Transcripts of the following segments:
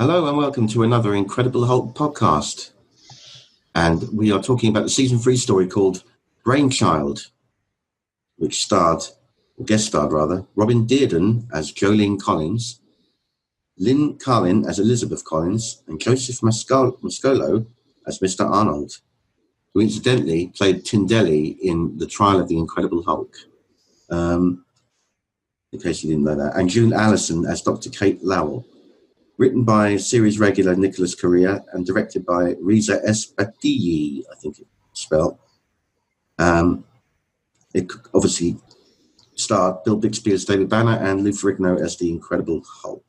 Hello and welcome to another Incredible Hulk podcast. And we are talking about the season 3 story called Brainchild, which guest starred, Robin Dearden as Jolene Collins, Lynn Carlin as Elizabeth Collins, and Joseph Mascolo as Mr. Arnold, who incidentally played Tindelli in The Trial of the Incredible Hulk. In case you didn't know that. And June Allison as Dr. Kate Lowell. Written by series regular Nicholas Correa and directed by Reza Esbatiyi, I think it's spelled. It obviously starred Bill Bixby as David Banner and Lou Ferrigno as the Incredible Hulk.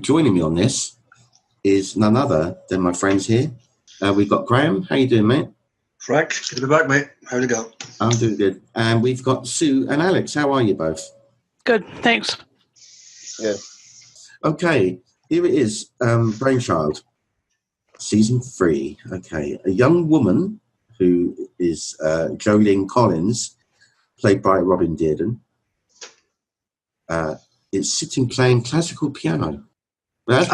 Joining me on this is none other than my friends here. We've got Graham. How you doing, mate? Frank, good to be back, mate. How'd it go? I'm doing good. And we've got Sue and Alex. How are you both? Good, thanks. Yeah. Okay, here it is. Brainchild, season 3. Okay, a young woman who is Jolene Collins, played by Robin Dearden, is sitting playing classical piano. But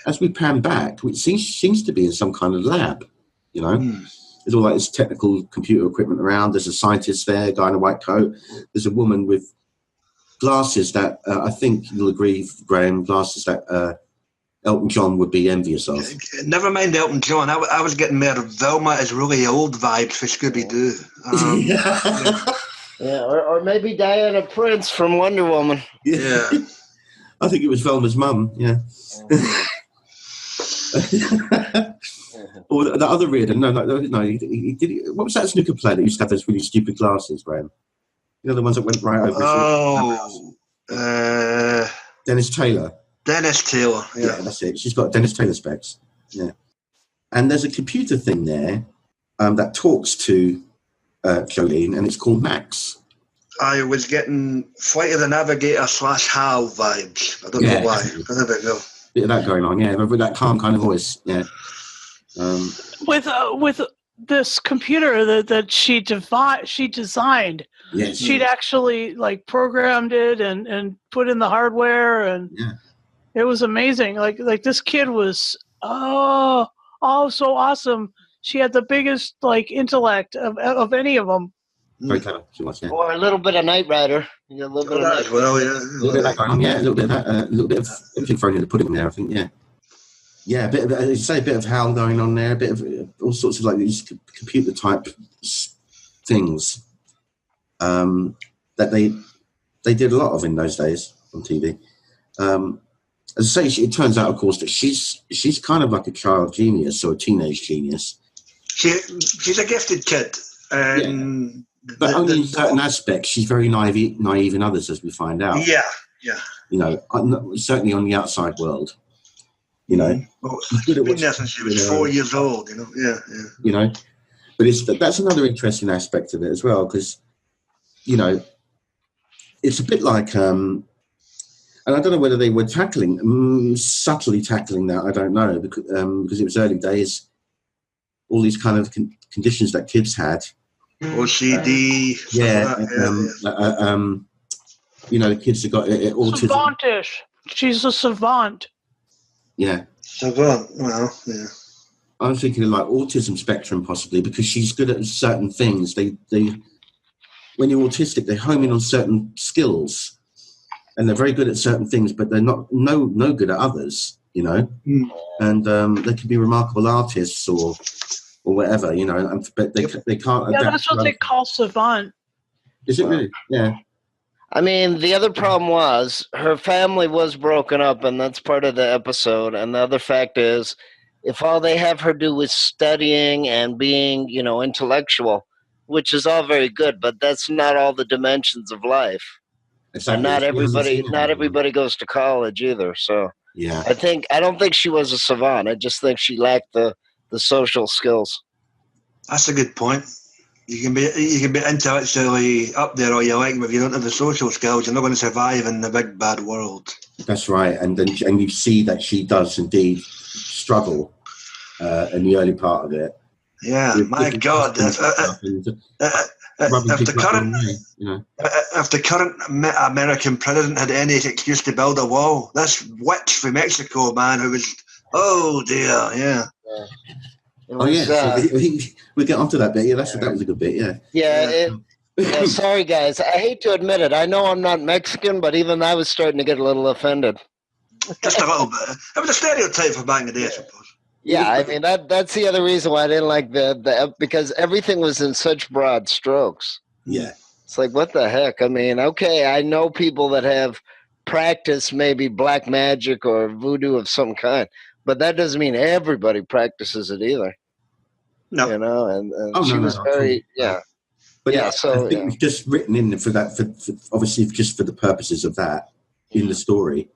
as we pan back, it seems to be in some kind of lab, you know. There's all like this technical computer equipment around. There's a scientist there, a guy in a white coat. There's a woman with glasses that I think you'll agree, Graham, glasses that Elton John would be envious of. Never mind Elton John. I was getting more Velma is really old vibes for Scooby-Doo. Yeah, or maybe Diana Prince from Wonder Woman. Yeah. I think it was Velma's mum, yeah. Or the other Reardon, no. He did. What was that snooker player that used to have those really stupid glasses, Graham? You know, the ones that went right over. Dennis Taylor. Dennis Taylor, yeah. That's it. She's got Dennis Taylor specs. Yeah. And there's a computer thing there that talks to Jolene, and it's called Max. I was getting Flight of the Navigator / HAL vibes. I don't know why. Bit of that going on, yeah. With that calm kind of voice, yeah. With this computer that she designed, yes, she'd actually like programmed it and put in the hardware, and it was amazing. Like this kid was so awesome. She had the biggest like intellect of any of them. Very clever, she was, yeah. Or a little bit of Knight Rider. A little bit of that as well, yeah. A little bit of that going on, yeah. A little bit of everything thrown in the pudding there, I think, yeah. Yeah, a bit of HAL going on there, a bit of all sorts of like these computer type things that they did a lot of in those days on TV. As I say, it turns out, of course, that she's kind of like a child genius or a teenage genius. She's a gifted kid, but only in certain aspects. She's very naive in others, as we find out. Yeah. You know, certainly on the outside world. You know, she's been there since she was 4 years old. You know, yeah. You know, but that's another interesting aspect of it as well, because you know, it's a bit like, and I don't know whether they were subtly tackling that. I don't know because it was early days. All these kind of conditions that kids had. OCD. You know, the kids have got autism. Savantish. She's a savant. Yeah. Savant. Well, yeah. I'm thinking of like autism spectrum possibly, because she's good at certain things. They when you're autistic, they home in on certain skills, and they're very good at certain things, but they're no good at others. You know, and they can be remarkable artists or whatever. You know, but they can't. Yeah, that's what they call savant. Is it really? Yeah. I mean, the other problem was her family was broken up, and that's part of the episode. And the other fact is, if all they have her do is studying and being, you know, intellectual, which is all very good, but that's not all the dimensions of life. Exactly. And not everybody goes to college either. So yeah, I don't think she was a savant. I just think she lacked the social skills. That's a good point. You can be intellectually up there all you like, but if you don't have the social skills, you're not going to survive in the big bad world. That's right, and you see that she does indeed struggle in the early part of it. Yeah, my God. If the current American president had any excuse to build a wall, this witch from Mexico, man, who was, oh dear, yeah. We'll get onto that bit. Yeah, that was a good bit. Yeah. Yeah. Sorry, guys. I hate to admit it. I know I'm not Mexican, but even I was starting to get a little offended. Just a little bit. It was a stereotype for back in the day, I suppose. Yeah, I mean that's the other reason why I didn't like the because everything was in such broad strokes. Yeah. It's like, what the heck? I mean, okay, I know people that have practiced maybe black magic or voodoo of some kind, but that doesn't mean everybody practices it either. No. You know, and she was very, But yeah, so I think we've just written in for that, for obviously just for the purposes of that in the story.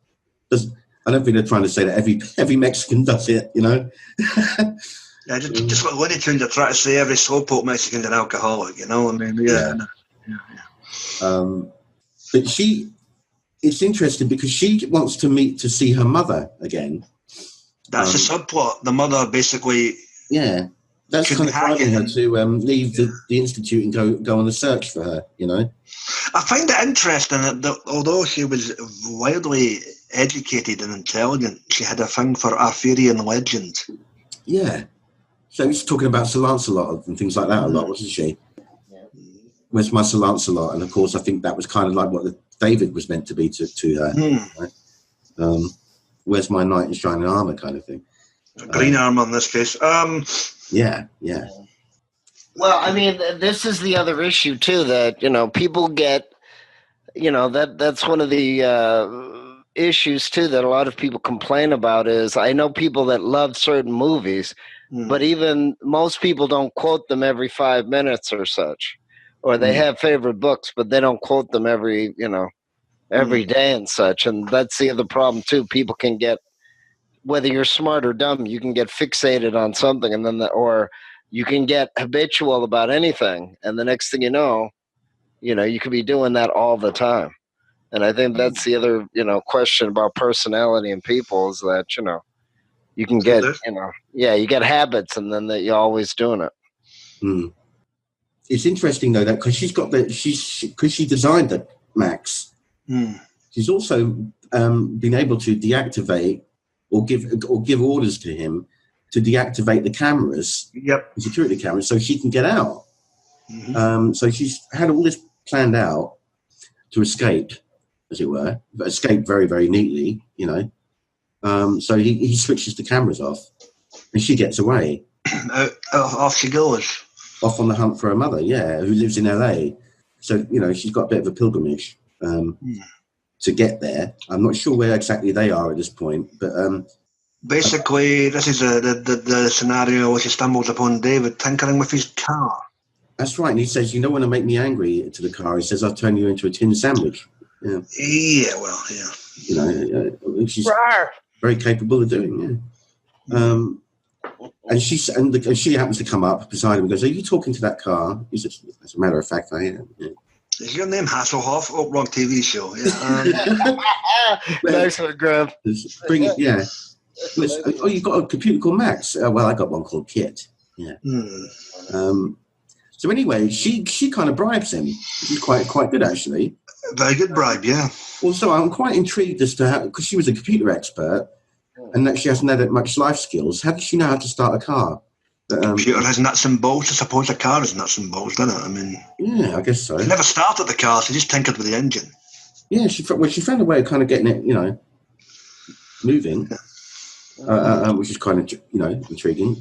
I don't think they're trying to say that every Mexican does it, you know. Yeah, just like Looney Tunes are trying to say every slowpoke Mexican's an alcoholic, you know. I mean, But it's interesting because she wants to see her mother again. That's the subplot. The mother basically. Yeah, that's kind of driving her to leave the institute and go on a search for her, you know. I find it interesting that although she was wildly educated and intelligent, she had a thing for Arthurian legend. Yeah. So he's talking about Sir Lancelot and things like that a lot, wasn't she? Yeah. Where's my Sir Lancelot? And of course, I think that was kind of like what David was meant to be to her. Right? Where's my knight in shining armor kind of thing. Green armor in this case. Yeah. Well, I mean, this is the other issue too, that, you know, people get, you know, that's one of the issues too that a lot of people complain about is I know people that love certain movies, but even most people don't quote them every 5 minutes or such, or they have favorite books, but they don't quote them every day and such. And that's the other problem too. People can get, whether you're smart or dumb, you can get fixated on something, and then or you can get habitual about anything, and the next thing you know, you could be doing that all the time. And I think that's the other, question about personality and people is that, you can get, you get habits, and then that you're always doing it. It's interesting though that because she designed the Max, she's also been able to deactivate or give orders to him to deactivate the cameras, the security cameras, so she can get out. So she's had all this planned out to escape, as it were, but escape very, very neatly, So he switches the cameras off, and she gets away. Off she goes. Off on the hunt for her mother, who lives in LA. So, she's got a bit of a pilgrimage to get there. I'm not sure where exactly they are at this point, but... basically, this is the scenario where she stumbles upon David tinkering with his car. That's right, and he says, "You don't want to make me angry," to the car. He says, "I'll turn you into a tin sandwich." Yeah. She's very capable of doing. And she happens to come up beside him and goes, "Are you talking to that car?" He says, "As a matter of fact, I am." Yeah. Is your name Hasselhoff? Oh, wrong TV show. Yeah. Nice one, Graham. Bring it. Yeah. You've got a computer called Max. Well, I got one called Kit. Yeah. So anyway, she kind of bribes him, which is quite good actually. Very good bribe, yeah. Also, I'm quite intrigued as to how, because she was a computer expert, and that she hasn't had that much life skills. How does she know how to start a car? Computer has nuts and bolts. I suppose a car has nuts and bolts, doesn't it? I mean, yeah, I guess so. She never started the car; she just tinkered with the engine. Yeah, she found a way of kind of getting it, moving. Which is kind of, intriguing.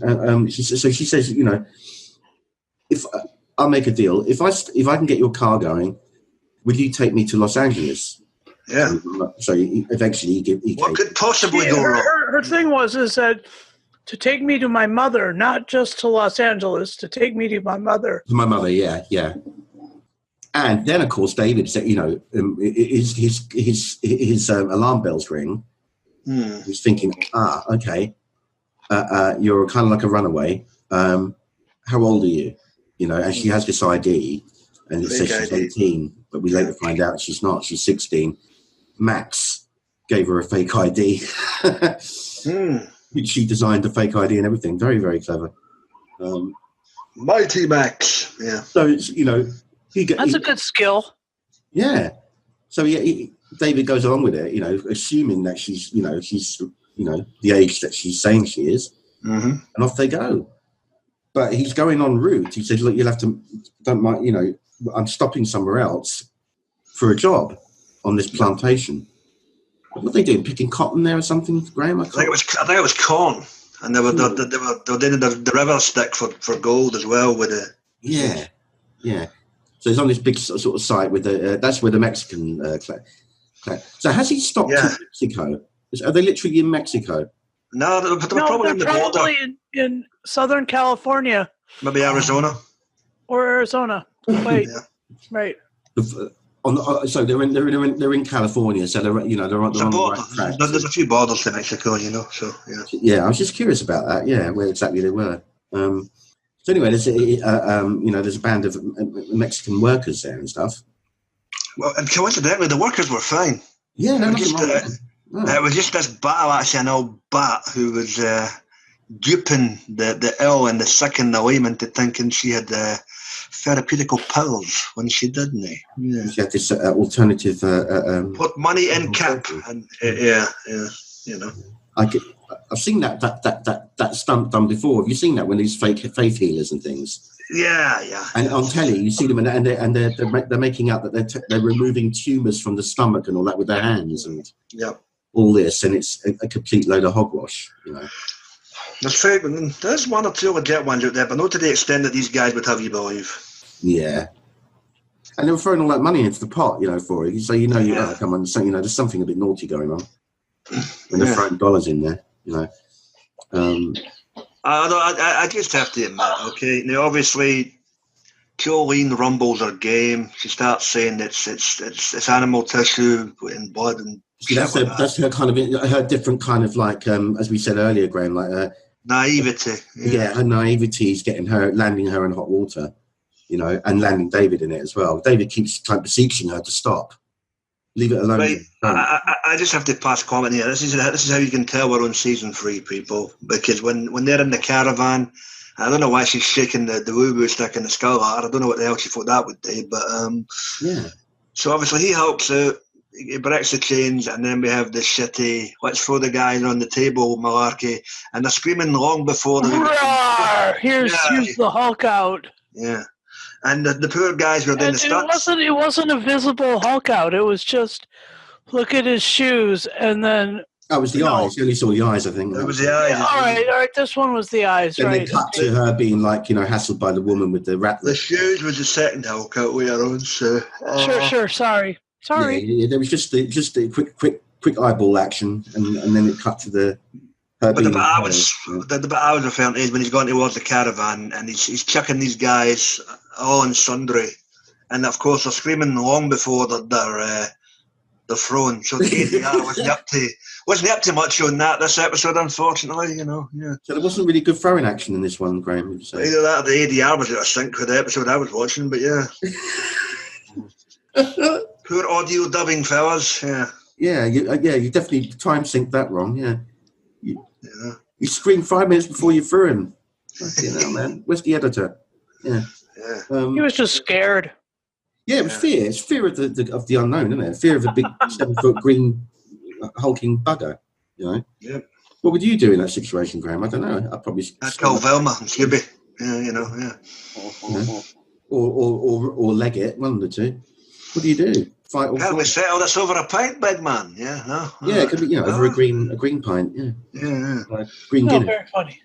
So she says, if I'll make a deal, if I can get your car going, will you take me to Los Angeles? Yeah. So eventually what could possibly go wrong? Her thing is that to take me to my mother, not just to Los Angeles, to take me to my mother. To my mother, yeah. And then, of course, David said, his alarm bells ring. He's thinking, okay, you're kind of like a runaway. How old are you? And she has this ID, and it says she's 18, but we later find out she's not. She's 16. Max gave her a fake ID. She designed the fake ID and everything. Very, very clever. Mighty Max, yeah. So it's, That's a good skill. Yeah. So David goes along with it, assuming that she's the age that she's saying she is, and off they go. But he's going en route. He said, "Look, you'll have to. Don't mind. I'm stopping somewhere else for a job on this plantation." What are they doing? Picking cotton there or something, Graham? I think it was corn, and they were doing the river stick for gold as well with it. Yeah. So he's on this big sort of site with that's where the Mexican. So has he stopped in Mexico? Are they literally in Mexico? No, they're probably in the border. In Southern California. Maybe Arizona. Or Arizona. Wait. Right. So they're in California. So they're on the right track. There's a few borders to Mexico, So yeah. Yeah, I was just curious about that. Yeah, where exactly they were. So anyway, there's a band of Mexican workers there and stuff. Well, and coincidentally, the workers were fine. Yeah, it was just this bat, actually, an old bat who was duping the ill and the sick and the layman to thinking she had therapeutical pills when she didn't. Yeah. She had this alternative. Put money in cap, and I've seen that stunt done before. Have you seen that when these fake faith healers and things? Yeah. And on telly, you see them, and they're making out that they're removing tumors from the stomach and all that with their hands and all this, and it's a complete load of hogwash. There's fake. There's one or two legit ones out there, but not to the extent that these guys would have you believe. Yeah. And they were throwing all that money into the pot, for it. So come on, so there's something a bit naughty going on, and they're throwing dollars in there. I just have to admit, okay. Now, obviously, Jolene rumbles her game. She starts saying it's animal tissue and blood and. That's her kind of her different kind of as we said earlier, Graham, like naivety. Yeah, her naivety is landing her in hot water, and landing David in it as well. David keeps beseeching her to stop. Leave it alone. Right. I just have to pass comment here. This is how you can tell we're on season 3, people, because when they're in the caravan, I don't know why she's shaking the woo-woo stick in the skull. I don't know what the hell she thought that would do, but yeah. So obviously he helps out. He breaks the chains, and then we have the shitty let's throw the guys on the table malarkey, and they're screaming long before here's the Hulk out. Yeah. And the poor guys were doing the stunts. It wasn't a visible Hulk out. It was just look at his shoes, and then that was the eyes. You only saw the eyes, I think. It was the eyes. Yeah, all right. This one was the eyes. Then they cut to her being hassled by the woman with the rat. The shoes was the second Hulk out we are on. So sure. Sorry. Yeah, there was just a quick eyeball action, and then it cut to the. But the bit I was referring to is when he's going towards the caravan and he's chucking these guys all in sundry, and of course they're screaming long before they're thrown. So the ADR wasn't up to much on this episode, unfortunately. Yeah. So there wasn't really good throwing action in this one, Graham. Would you say? Either that or the ADR was out of sync with the episode I was watching, but yeah. Poor audio dubbing, fellas. Yeah. Yeah. You definitely time synced that wrong. Yeah. You screamed 5 minutes before you threw him. Man. Where's the editor? Yeah. He was just scared. Yeah, it was fear. It's fear of the unknown, isn't it? Fear of a big 7-foot green hulking bugger. Yeah. What would you do in that situation, Graham? I don't know. I'd call Velma and Scooby. Yeah. Or leg it. One of the two. What do you do? Fight or flight? Can't we settle this over a pint, big man? Yeah, no. Yeah, it could be, over a green pint. Yeah. Yeah. Green Guinness. Very funny.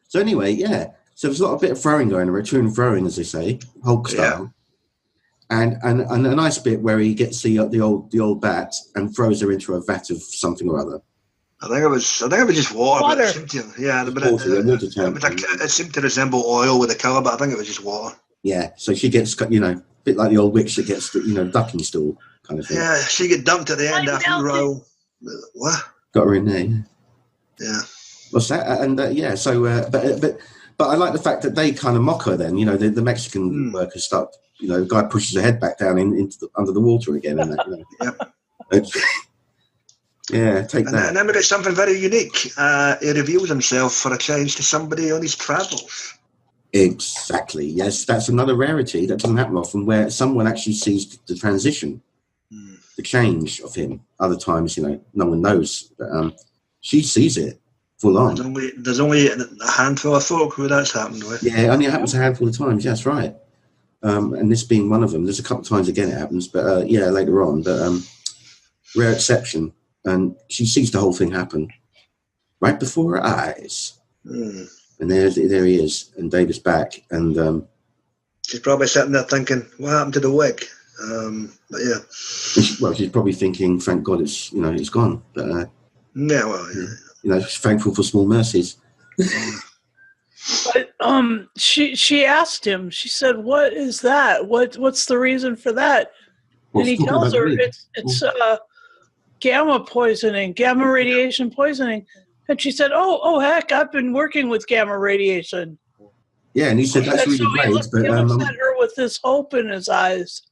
So anyway, yeah. So there's a bit of throwing going on, to and throwing, as they say, Hulk style. Yeah. And a nice bit where he gets the old bat and throws her into a vat of something or other. I think it was just water. Water. It seemed it seemed to resemble oil with the colour, but I think it was just water. Yeah. So she gets, a bit like the old witch that gets the, ducking stool kind of thing. Yeah, she get dumped at the end after the roll. What? Got her in there. Yeah. What's that? And so but I like the fact that they kind of mock her. Then the Mexican workers start. The guy pushes her head back down under the water again. And that, Yep. Yeah, take that. And then we get something very unique. He reveals himself for a change to somebody on his travels. Exactly. Yes, that's another rarity that doesn't happen often, where someone actually sees the transition, the change of him. Other times, no one knows. But she sees it full on. There's only a handful of folk who that's happened with. Yeah, it only happens a handful of times. That's right. And this being one of them. There's a couple of times again it happens, but later on. But rare exception. And she sees the whole thing happen right before her eyes. And there he is, and David's back, and she's probably sitting there thinking, "What happened to the wig?" But yeah, she's probably thinking, "Thank God it's it's gone." But she's thankful for small mercies. But she asked him. She said, "What is that? What's the reason for that?" And he tells her it's gamma radiation poisoning. And she said, "Oh, heck! I've been working with gamma radiation." Yeah, and he said that's really great. He looks at her with this hope in his eyes.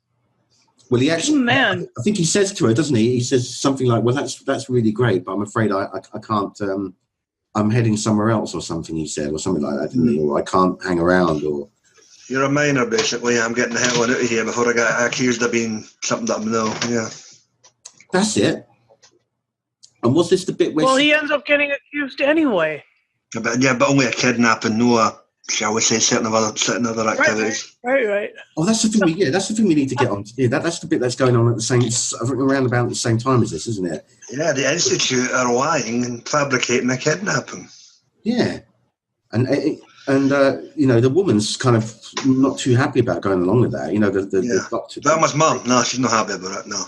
Well, he actually, I think he says to her, doesn't he? He says something like, "Well, that's really great, but I'm afraid I can't. I'm heading somewhere else, or something." He said, or something like that, didn't he? Or I can't hang around, or you're a minor, basically. I'm getting the hell out of here before I get accused of being something that I'm no. Yeah, that's it. And was this the bit where? Well, he ends up getting accused anyway. But only a kidnapping, no, shall we say, certain other activities. Right. Oh, that's the thing. That's the thing we need to get on. Yeah, that's the bit that's going on at the same, around about the same time as this, isn't it? Yeah, the Institute are lying and fabricating a kidnapping. Yeah, and the woman's kind of not too happy about going along with that. The doctor. That was mum. No, she's not happy about it. No.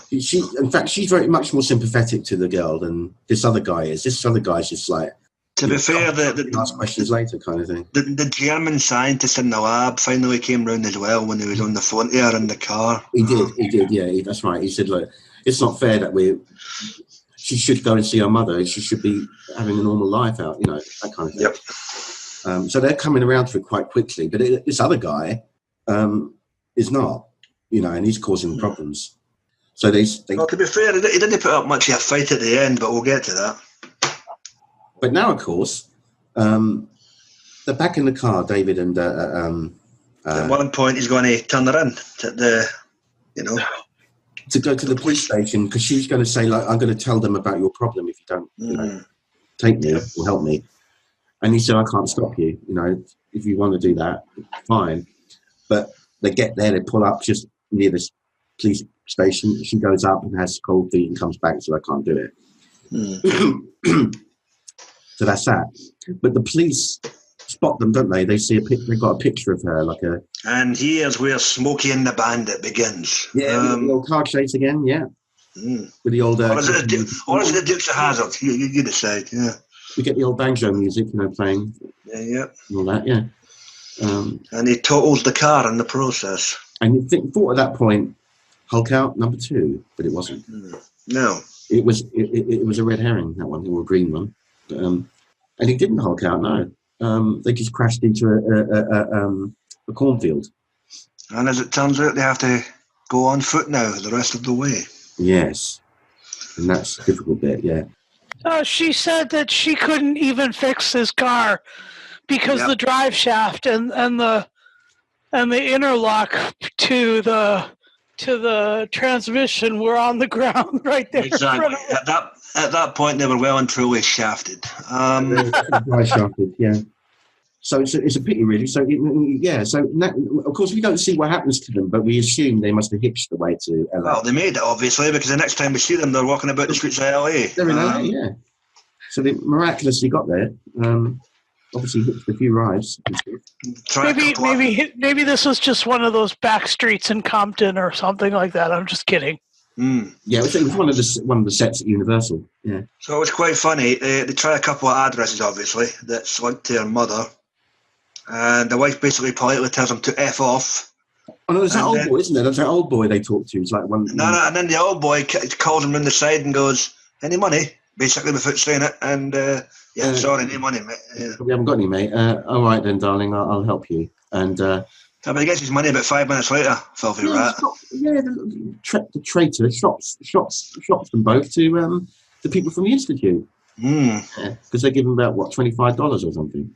In fact, she's very much more sympathetic to the girl than this other guy is. This other guy's just like. To be fair, ask questions later, kind of thing. The German scientist in the lab finally came round as well when he was on the phone to her in the car. He did. Yeah, that's right. He said, "Look, it's not fair that she should go and see her mother. She should be having a normal life out. That kind of thing." Yep. So they're coming around to it quite quickly, but this other guy is not, and he's causing problems. So well, to be fair, he didn't put up much of a fight at the end, but we'll get to that. But now, of course, they're back in the car, David and. At one point, he's going to turn her in to go to the police station because she's going to say, like, "I'm going to tell them about your problem if you don't, take me or help me." And he said, "I can't stop you. If you want to do that, fine." But they get there, they pull up just near this police station. She goes up and has cold feet and comes back and says, "I can't do it." So that's that. But the police spot them, don't they? They see they've got a picture of her, like a. And here's where Smokey and the Bandit begins. Yeah, the old car chase again. Yeah. With the old. Or is it the Dukes of Hazzard? You decide. Yeah. We get the old banjo music, playing. Yeah. And all that, yeah. And he totals the car in the process. And you thought at that point, Hulk out number 2, but it wasn't. No. It was a red herring, that one, or a green one. And he didn't Hulk out, no. They just crashed into a cornfield. And as it turns out, they have to go on foot now the rest of the way. Yes. And that's the difficult bit, yeah. She said that she couldn't even fix his car because the drive shaft and the interlock to the transmission were on the ground right there. Exactly. At that point, they were well and truly shafted. Dry shafted, yeah. So it's a pity, really. So of course we don't see what happens to them, but we assume they must have hitched the way to LA. Well, they made it obviously because the next time we see them, they're walking about the streets of LA. They're in LA, yeah. So they miraculously got there. Obviously hitched a few rides. Maybe this was just one of those back streets in Compton or something like that. I'm just kidding. Yeah, it was one of the sets at Universal. Yeah. So it was quite funny. They try a couple of addresses, obviously, that's linked to her mother, and the wife basically politely tells them to F off. Oh no, there's that old boy, isn't there? There's that old boy they talk to. It's like one. No, and then the old boy calls him on the side and goes, "Any money?" Basically, without saying it, and sorry, any money, mate. Yeah. We haven't got any, mate. All right then, darling, I'll help you. And. But he gets his money about 5 minutes later, filthy rat. The traitor shops them both to the people from the Institute. Because they give them about, $25 or something.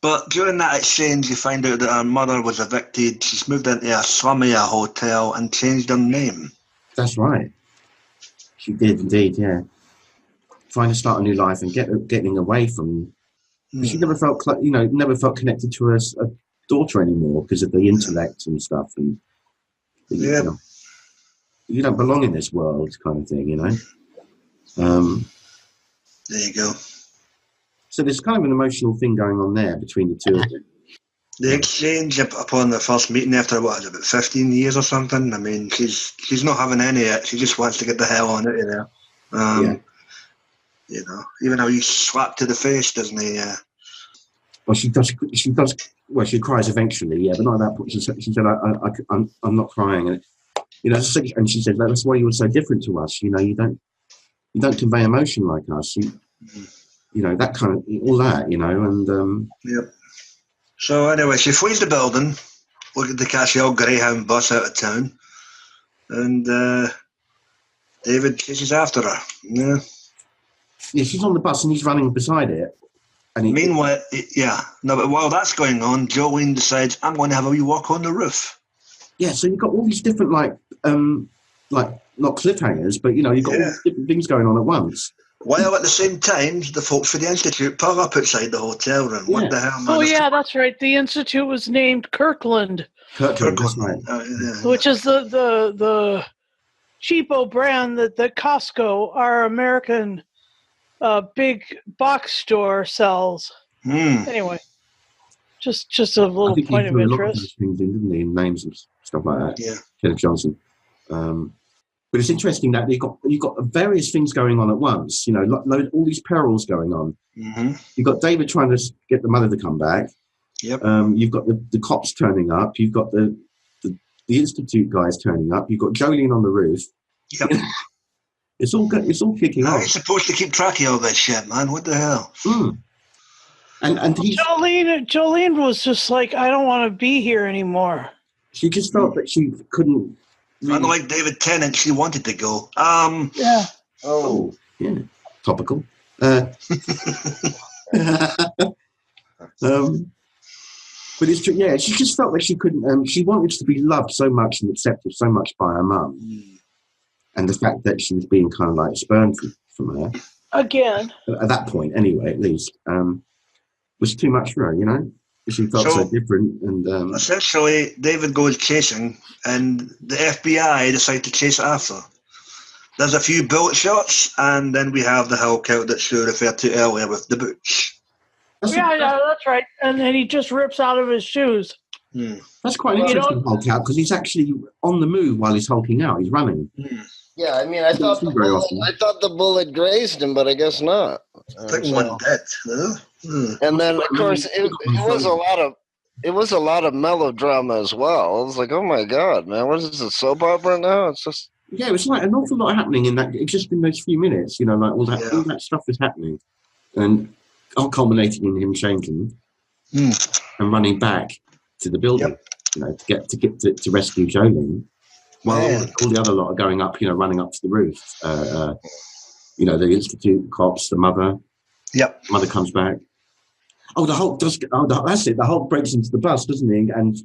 But during that exchange, you find out that her mother was evicted. She's moved into a slummier hotel and changed her name. That's right. She did indeed, yeah. Trying to start a new life and getting away from. She never felt, never felt connected to her daughter anymore because of the intellect and stuff. And you don't belong in this world, kind of thing, There you go. So there's kind of an emotional thing going on there between the two of them. The exchange upon the first meeting after, what is it, about 15 years or something? I mean, she's not having any of it. She just wants to get the hell on out of there. Even though he's slapped to the face, doesn't he? Well, she does. Well, she cries eventually, yeah, but not at that point. She said, I'm not crying. And, and she said, that's why you were so different to us. You don't convey emotion like us. That kind of, all that, and... Yep. So anyway, she flees the building, looking to catch the old Greyhound bus out of town, and David chases after her. Yeah. Yeah, she's on the bus and he's running beside it. And meanwhile, but while that's going on, Jolene decides, I'm going to have a wee walk on the roof. Yeah, so you've got all these different, not cliffhangers, but, you've got all these different things going on at once. While at the same time, the folks for the Institute pull up outside the hotel room. What the hell, man? Oh, yeah, that's right. The Institute was named Kirkland. Kirkland, that's right. Which is the cheapo brand that Costco, our American big box store, sells. Anyway, just a little point of interest. A lot of things in, didn't he? Names and stuff like that. Yeah. Kenneth Johnson. But it's interesting that you've got various things going on at once. All these perils going on. Mm-hmm. You've got David trying to get the mother to come back. Yep. You've got the cops turning up. You've got the Institute guys turning up. You've got Jolene on the roof. Yep. It's all kicking off. You're supposed to keep track of all that shit, man. What the hell? And Jolene was just like, I don't want to be here anymore. She just felt that she couldn't. Really... Unlike David Tennant, she wanted to go. Yeah. Oh, yeah. Topical. But it's true. Yeah, she just felt like she couldn't. She wanted to be loved so much and accepted so much by her mum, and the fact that she was being kind of like spurned from her again at that point, anyway, at least, was too much for her. She felt so different, and essentially, David goes chasing, and the FBI decide to chase after. There's a few bullet shots, and then we have the Hulk out that Sue referred to earlier with the boots. That's right. And then he just rips out of his shoes. That's quite an interesting Hulk out because he's actually on the move while he's hulking out. He's running. Yeah, I mean, I thought the bullet grazed him, but I guess not. I think one dead. And then, of course, it was a lot of melodrama as well. I was like, oh my god, man, what is this, a soap opera now? It's just it was like an awful lot happening in that, just in those few minutes. Like all that stuff was happening, and all culminating in him changing and running back to the building, to rescue Jolene, while all the other lot are going up, running up to the roof. The Institute cops, the mother. Yep. Mother comes back. Oh, the Hulk does. That's it. The Hulk breaks into the bus, doesn't he? And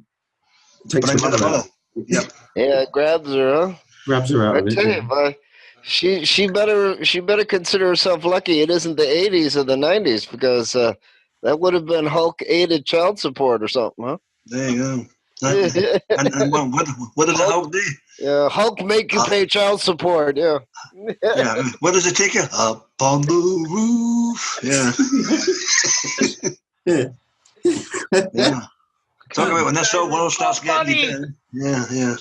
takes the mother out. Yep. Yeah, grabs her. Huh? Grabs her out. I tell you, boy, she better consider herself lucky. It isn't the '80s or the '90s because that would have been Hulk aided child support or something, huh? There you go. And what does the Hulk do? Yeah, Hulk make you pay child support. Yeah. Where does it take you? Up on the roof. Yeah. Talk about when that whole world starts getting you down. Yeah.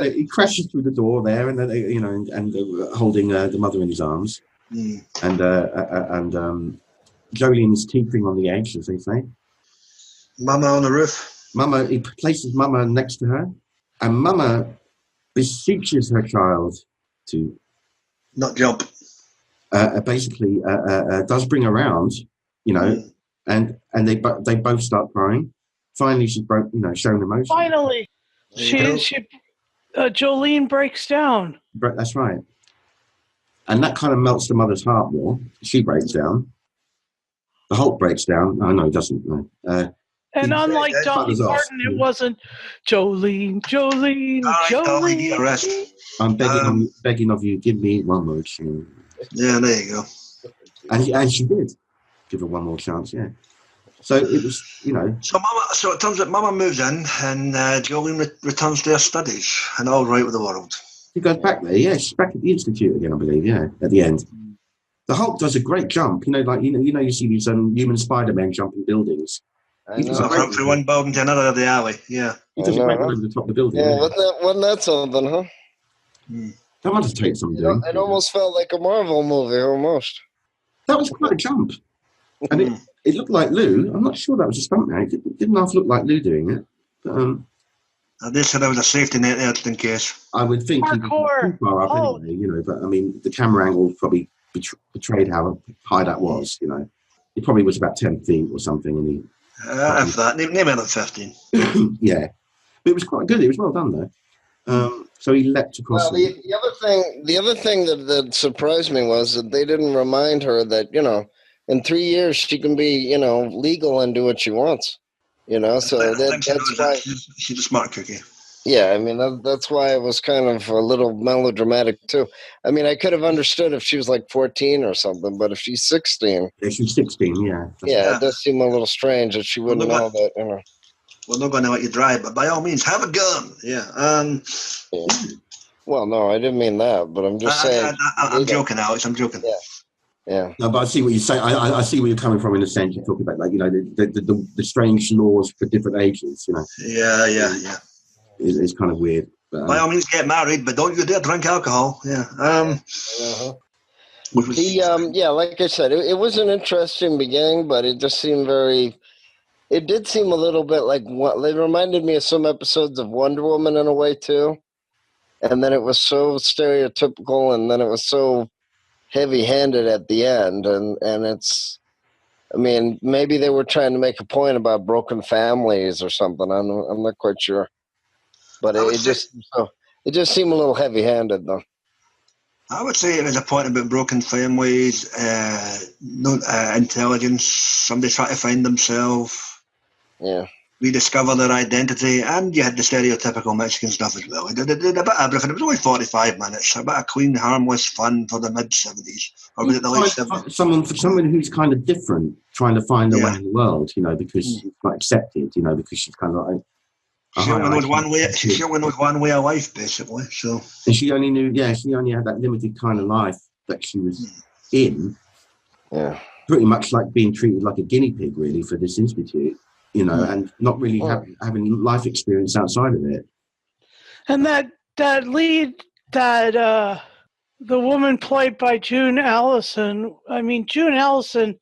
He crashes through the door there, and then and holding the mother in his arms, and Jolene is teetering on the edge, as they say. Mama on the roof. He places Mama next to her, and Mama beseeches her child to not jump. Basically, does bring her around, and they both start crying. Finally, she's shown emotion. Finally, Jolene breaks down. That's right, and that kind of melts the mother's heart more. She breaks down. The Hulk breaks down. Oh, no, he doesn't. No. And unlike Dolly Parton, it wasn't Jolene. Dolly, arrest. I'm begging of you, give me one more chance. Yeah, there you go. And she did give her one more chance. Yeah. So it was, So it turns out Mama moves in, and Jolene returns to her studies, and all right with the world. She goes back there. Yeah, she's back at the institute again, I believe. Yeah, at the end. The Hulk does a great jump. You see these human Spider-Man jumping buildings. He does jump from one building to another of the alley. Yeah. He does it right over the top of the building. Yeah, wasn't that something, huh? That must take some doing. It almost felt like a Marvel movie, almost. That was quite a jump. And it looked like Lou. I'm not sure that was a stuntman. It didn't half look like Lou doing it. But, they said there was a safety net there just in case. I would think he was too far up anyway, but I mean, the camera angle probably betrayed how high that was, It probably was about 10 feet or something. And if that, name it at 15. Yeah. But it was quite good. It was well done, though. So he leapt across. Well, the other thing that surprised me was that they didn't remind her that, in 3 years she can be, legal and do what she wants. So that's why she's a smart cookie. Yeah, I mean that's why it was kind of a little melodramatic too. I mean, I could have understood if she was like 14 or something, but if she's 16, yeah, she's 16, yeah. It does seem a little strange that she wouldn't know that. We're not going to let you drive, but by all means, have a gun. Yeah. Well, no, I didn't mean that, but I'm just saying. I'm joking, Alex. I'm joking. Yeah. No, but I see what you say. I see where you're coming from in a sense. You're talking about the strange laws for different ages. Yeah. It's kind of weird. But, by all means, get married, but don't you dare drink alcohol. Yeah. Like I said, it was an interesting beginning, but it just seemed it did seem a little bit like it reminded me of some episodes of Wonder Woman in a way too. And then it was so stereotypical, and then it was so heavy-handed at the end, and it's, I mean, maybe they were trying to make a point about broken families or something. I'm not quite sure, but it just seemed a little heavy-handed though. I would say it was a point about broken families, intelligence, somebody trying to find themselves, rediscover their identity, and you had the stereotypical Mexican stuff as well. It did a bit of everything. It was only 45 minutes, a bit of clean, harmless fun for the mid-70s, or was it the late 70s? Someone who's kind of different, trying to find a way in the world, because she's not accepted, because she's kind of like... She only knows one way of life, basically. So, and she only had that limited kind of life that she was in. Yeah, pretty much like being treated like a guinea pig, really, for this institute. And not really having life experience outside of it. And that lead, the woman played by June Allison. I mean, June Allison,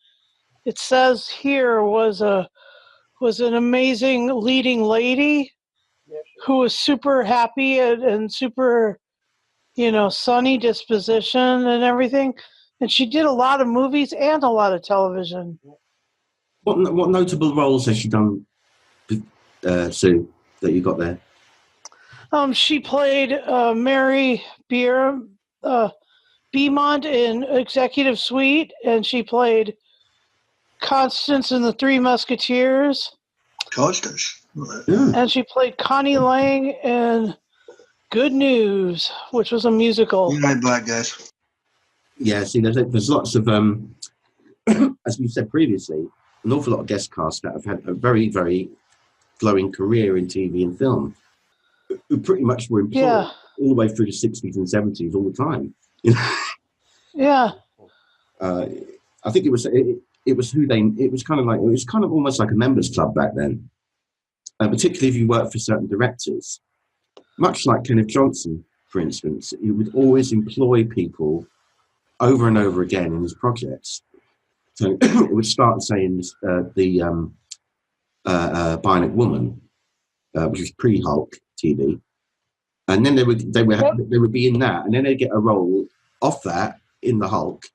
it says here, was an amazing leading lady who was super happy and super, sunny disposition and everything. And she did a lot of movies and a lot of television. What notable roles has she done, Sue, that you got there? She played Mary Beaumont in Executive Suite, and she played Constance in The Three Musketeers. Constance? Yeah. And she played Connie Lang in Good News, which was a musical. Good night, black guys. Yeah, see, there's lots of, as we said previously, an awful lot of guest casts that have had a very, very glowing career in TV and film, who pretty much were employed all the way through the 60s and 70s all the time. Yeah. I think it was kind of almost like a members club back then, particularly if you worked for certain directors. Much like Kenneth Johnson, for instance, he would always employ people over and over again in his projects. So it would start saying the Bionic Woman, which was pre-Hulk TV, and then they would be in that, and then they get a role off that in the Hulk,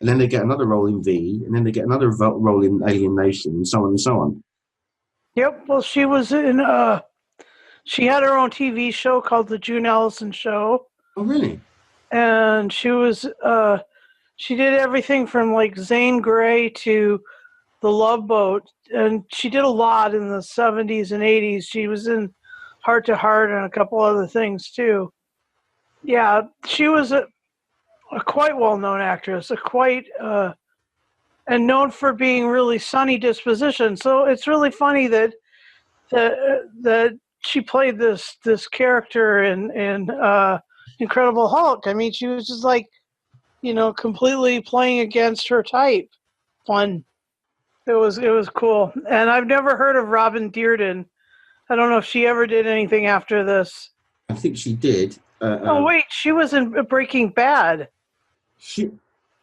and then they get another role in V, and then they get another role in Alien Nation, and so on and so on. Yep. Well, she was in. She had her own TV show called The June Allison Show. Oh, really? And she was. She did everything from like Zane Grey to The Love Boat, and she did a lot in the 70s and 80s. She was in Heart to Heart and a couple other things too. Yeah, she was a quite well-known actress, and known for being really sunny disposition. So it's really funny that she played this character in Incredible Hulk. I mean, she was just like, completely playing against her type. Fun. It was cool. And I've never heard of Robin Dearden. I don't know if she ever did anything after this. I think she did. Oh wait, she was in Breaking Bad. She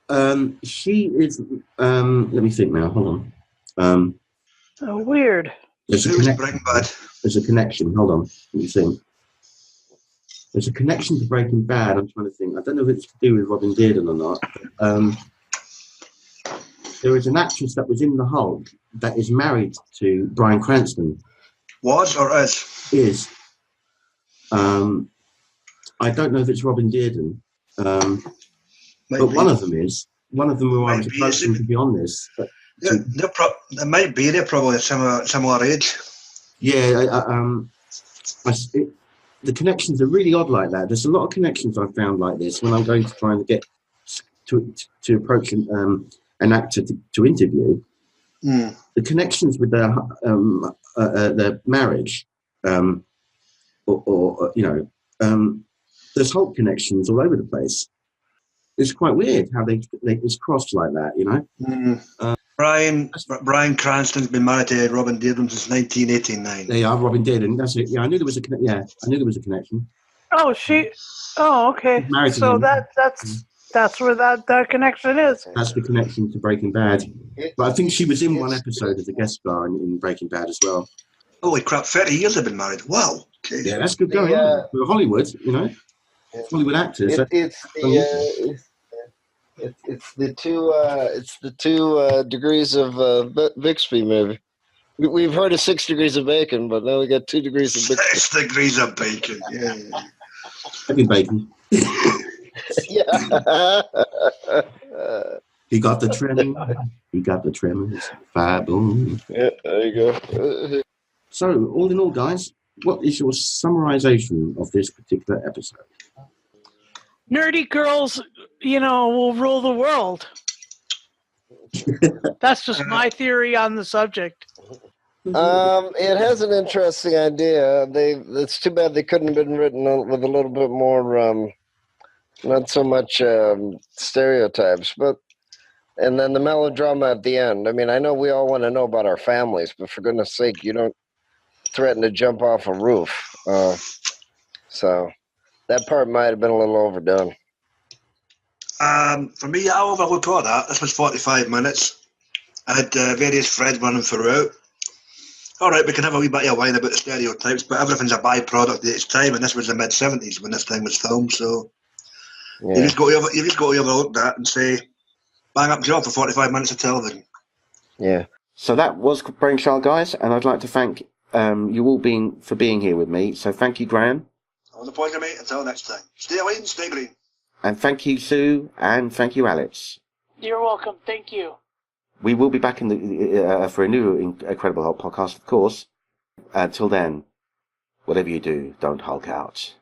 is. Let me think now. Hold on. Oh, weird. There's a connection. Hold on. Let me think. There's a connection to Breaking Bad. I'm trying to think. I don't know if it's to do with Robin Dearden or not. There is an actress that was in The Hulk that is married to Bryan Cranston. Was or is? Is. I don't know if it's Robin Dearden. But one of them is. One of them who I was approaching to be on this. But it might be. They're probably a similar age. Yeah. The connections are really odd like that. There's a lot of connections I've found like this when I'm going to try and get to approach an actor to interview. Mm. The connections with their marriage, there's Hulk connections all over the place. It's quite weird how it's crossed like that, Mm. Bryan Cranston's been married to Robin Dearden since 1989. They are Robin Dearden. That's it. Yeah, I knew there was a connection. Oh, okay. So that's where that connection is. That's the connection to Breaking Bad. But I think she was in one episode as a guest star in Breaking Bad as well. Holy crap! 30 years they've been married. Wow. Okay. Yeah, that's good going. For Hollywood, Hollywood actors. It's the two degrees of Bixby movie. We've heard of 6 degrees of bacon, but now we got 2 degrees of Bixby. 6 degrees of bacon. Yeah. Having bacon. Yeah. He got the trimming. He got the trimmings. 5 boom. Yeah, there you go. So, all in all, guys, what is your summarization of this particular episode? Nerdy girls, will rule the world. That's just my theory on the subject. It has an interesting idea. It's too bad they couldn't have been written with a little bit more, not so much stereotypes, and then the melodrama at the end. I mean, I know we all want to know about our families, but for goodness sake, you don't threaten to jump off a roof. So that part might have been a little overdone. For me, I overlooked all that. This was 45 minutes. I had various threads running throughout. All right, we can have a wee bit of wine about the stereotypes, but everything's a byproduct of its time, and this was the mid-70s when this thing was filmed, so you just got to overlook that and say, bang up job for 45 minutes of television. Yeah. So that was Brainchild, guys, and I'd like to thank you all for being here with me. So thank you, Graham. It was a pleasure, mate. Until next time. Stay away and stay green. And thank you, Sue, and thank you, Alex. You're welcome. Thank you. We will be back for a new Incredible Hulk podcast, of course. Until then, whatever you do, don't Hulk out.